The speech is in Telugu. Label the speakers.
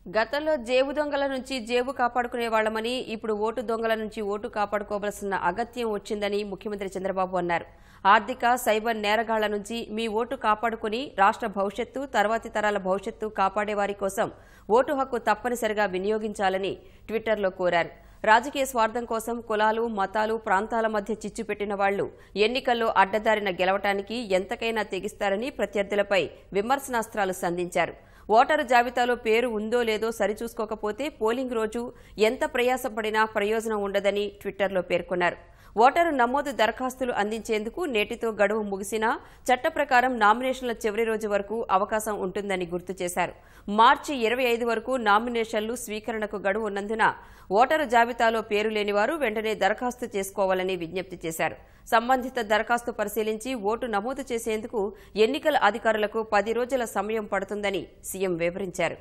Speaker 1: గతంలో జేబు దొంగల నుంచి జేబు కాపాడుకునేవాళ్లమని ఇప్పుడు ఓటు దొంగల నుంచి ఓటు కాపాడుకోవాల్సిన అగత్యం వచ్చిందని ముఖ్యమంత్రి చంద్రబాబు అన్నారు. ఆర్థిక సైబర్ నేరగాళ్ల నుంచి మీ ఓటు కాపాడుకుని రాష్ట్ర భవిష్యత్తు, తర్వాతి తరాల భవిష్యత్తు కాపాడేవారి కోసం ఓటు హక్కు తప్పనిసరిగా వినియోగించాలని ట్విట్టర్లో కోరారు. రాజకీయ స్వార్థం కోసం కులాలు, మతాలు, ప్రాంతాల మధ్య చిచ్చు పెట్టిన వాళ్లు ఎన్నికల్లో అడ్డదారిన గెలవటానికి ఎంతకైనా తెగిస్తారని ప్రత్యర్థులపై విమర్శనాస్త్రాలు సంధించారు. ఓటరు జాబితాలో పేరు ఉందో లేదో సరిచూసుకోకపోతే పోలింగ్ రోజు ఎంత ప్రయాసపడినా ప్రయోజనం ఉండదని ట్విట్టర్లో పేర్కొన్నారు. ఓటరు నమోదు దరఖాస్తులు అందించేందుకు నేటితో గడువు ముగిసినా చట్ట ప్రకారం నామినేషన్ల చివరి రోజు వరకు అవకాశం ఉంటుందని గుర్తు చేశారు. మార్చి 25 వరకు నామినేషన్లు స్వీకరణకు గడువు ఉన్నందున ఓటరు జాబితాలో పేరు లేనివారు వెంటనే దరఖాస్తు చేసుకోవాలని విజ్ఞప్తి చేశారు. సంబంధిత దరఖాస్తు పరిశీలించి ఓటు నమోదు చేసేందుకు ఎన్నికల అధికారులకు 10 రోజుల సమయం పడుతుందని సీఎం వివరించారు.